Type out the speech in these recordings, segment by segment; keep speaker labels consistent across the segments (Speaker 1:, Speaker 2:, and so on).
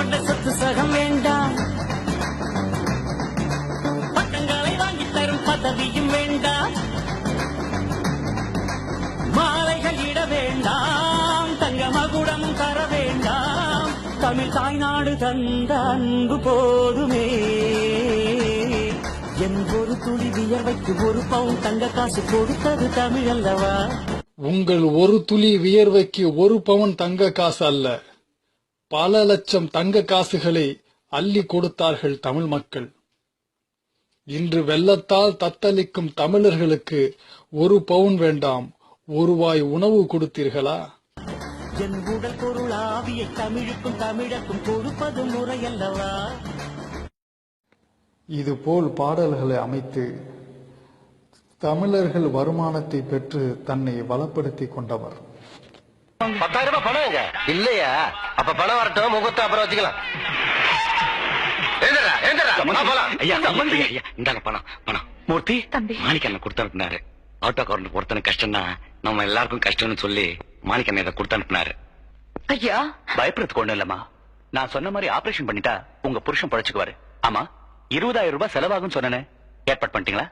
Speaker 1: கொண்ட சொத்து சகம் வேண்டாம், பட்டங்களை வாங்கி தரும் பதவியும் வேண்டாம், மாலைகள் இட வேண்டாம், தங்க மகுடமும் தர வேண்டாம், தமிழ் தாய்நாடு தந்த அன்பு போதுமே. என் ஒரு துளி வியர்வைக்கு ஒரு பவுன் தங்க காசு கொடுத்தது தமிழ் அல்லவா?
Speaker 2: உங்கள் ஒரு துளி வியர்வைக்கு ஒரு பவுன் தங்க காசு அல்ல, பல லட்சம் தங்க காசுகளை அள்ளி கொடுத்தார்கள் தமிழ் மக்கள். இன்று வெள்ளத்தால் தத்தளிக்கும் தமிழர்களுக்கு ஒரு பவுன் வேண்டாம், ஒரு வாய் உணவு கொடுத்தீர்களா?
Speaker 1: என் உடல் பொருள் ஆவியை தமிழுக்கும் தமிழக்கும் கொடுப்பது முறையல்லவா?
Speaker 2: இதுபோல் பாடல்களை அமைத்து தமிழர்கள் வருமானத்தை பெற்று தன்னை வளப்படுத்திக் கொண்டவர்.
Speaker 3: 10,000 ரூபாய் பணம் எங்க இல்லையா? அப்ப பணம் வரட்டும், முகூர்த்தம் அப்புறம் வச்சுக்கலாம். இந்தாங்க பணம். மூர்த்தி மாணிக்கண்ண கொடுத்து அனுப்பினாரு. ஆட்டோக்காரனுக்கு ஒருத்தனுக்கு கஷ்டம்னா நம்ம எல்லாருக்கும் கஷ்டம்னு சொல்லி மாணிக்கண்ண இதை கொடுத்து அனுப்பினாரு.
Speaker 4: ஐயா
Speaker 3: பயப்படுறதுக்கு ஒண்ணு இல்லம்மா. நான் சொன்ன மாதிரி ஆபரேஷன் பண்ணிட்டா உங்க புருஷன் பழச்சுக்குவாரு. ஆமா, 20,000 ரூபாய் செலவாகும் சொன்னேன், ஏற்பாடு பண்ணிட்டீங்களா?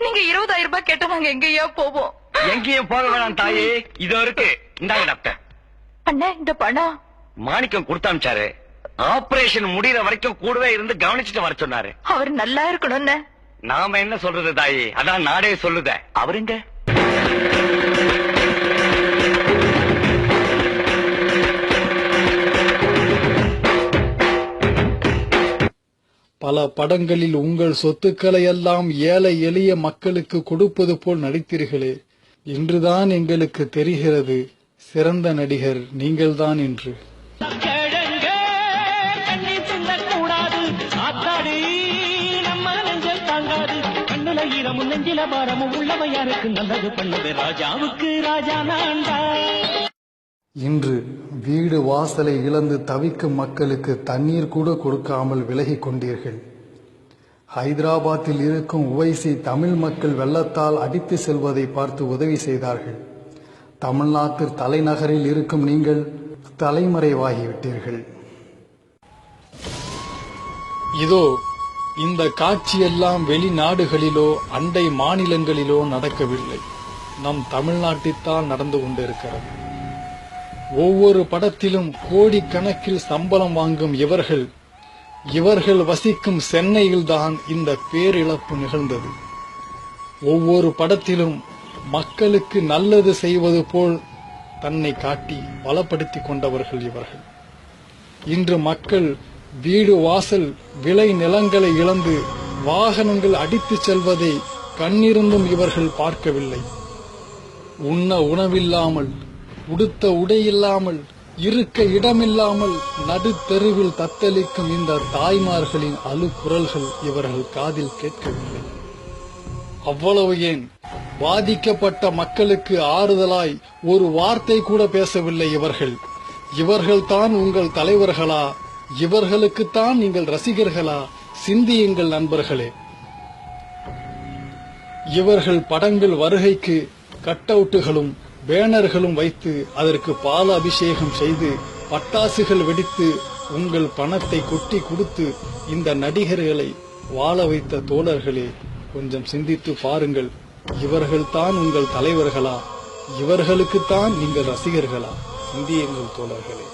Speaker 4: நீங்க 20,000 ரூபாய் கேட்டா நாங்க எங்கேயா போவோம்?
Speaker 3: எங்கேயும் போக வேணாம் தாயே, இதோ இருக்கு. இந்தாங்க டாக்டர்.
Speaker 4: அண்ணா இந்த பணம்
Speaker 3: மாணிக்கம் கொடுத்து அனுப்பிச்சாரு. ஆபரேஷன் முடிகிற வரைக்கும் கூடவே இருந்து கவனிச்சுட்டு வர சொன்னாரு.
Speaker 4: அவர் நல்லா இருக்கணும்னு
Speaker 3: நாம என்ன சொல்றது தாயே, அதான் நாடே சொல்லுத. அவருங்க
Speaker 2: பல படங்களில் உங்கள் சொத்துக்களை எல்லாம் ஏழை எளிய மக்களுக்கு கொடுப்பது போல் நடித்தீர்களே. இன்றுதான் எங்களுக்கு தெரிகிறது, சிறந்த நடிகர் நீங்கள்தான் என்று.
Speaker 1: நெஞ்சில பாரமும் உள்ளவையாருக்கு நல்லது பண்ணது ராஜாவுக்கு ராஜா நான்டா.
Speaker 2: இன்று வீடு வாசலை இழந்து தவிக்கும் மக்களுக்கு தண்ணீர் கூட கொடுக்காமல் விலகிக் கொண்டீர்கள். ஹைதராபாத்தில் இருக்கும் உவைசி தமிழ் மக்கள் வெள்ளத்தால் அடித்து செல்வதை பார்த்து உதவி செய்தார்கள். தமிழ்நாட்டு தலைநகரில் இருக்கும் நீங்கள் தலைமறைவாகிவிட்டீர்கள். இதோ இந்த காட்சியெல்லாம் வெளிநாடுகளிலோ அண்டை மாநிலங்களிலோ நடக்கவில்லை, நம் தமிழ்நாட்டில்தான் நடந்து கொண்டிருக்கிறது. ஒவ்வொரு படத்திலும் கோடிக்கணக்கில் சம்பளம் வாங்கும் இவர்கள் வசிக்கும் சென்னையில்தான் இந்த பேரிழப்பு நிகழ்ந்தது. ஒவ்வொரு படத்திலும் மக்களுக்கு நல்லது செய்வது போல் தன்னை காட்டி பலப்படுத்திக் கொண்டவர்கள் இவர்கள். இன்று மக்கள் வீடு வாசல் விளை நிலங்களை இழந்து வாகனங்கள் அடித்துச் செல்வதை கண்ணிருந்தும் இவர்கள் பார்க்கவில்லை. உண்ண உணவில்லாமல், உடுத்த உடையில்லாமல், இருக்க இடமில்லாமல் நடுத்தெருவில் தத்தளிக்கும் இந்த தாய்மார்களின் அழுகுரல்கள் இவர்கள் காதில் கேட்கவில்லை. அவ்வளவு ஏன், பாதிக்கப்பட்ட மக்களுக்கு ஆறுதலாய் ஒரு வார்த்தை கூட பேசவில்லை இவர்கள். இவர்கள்தான் உங்கள் தலைவர்களா? இவர்களுக்குத்தான் நீங்கள் ரசிகர்களா? சிந்தியுங்கள் நண்பர்களே. இவர்கள் படங்கள் வருகைக்கு கட் அவுட்டுகளும் பேனர்களும் வைத்து அதற்கு பால அபிஷேகம் செய்து பட்டாசுகள் வெடித்து உங்கள் பணத்தை கொட்டி கொடுத்து இந்த நடிகர்களை வாழ வைத்த தோழர்களே, கொஞ்சம் சிந்தித்து பாருங்கள். இவர்கள்தான் உங்கள் தலைவர்களா? இவர்களுக்குத்தான் நீங்கள் ரசிகர்களா? சிந்தியுங்கள் தோழர்களே.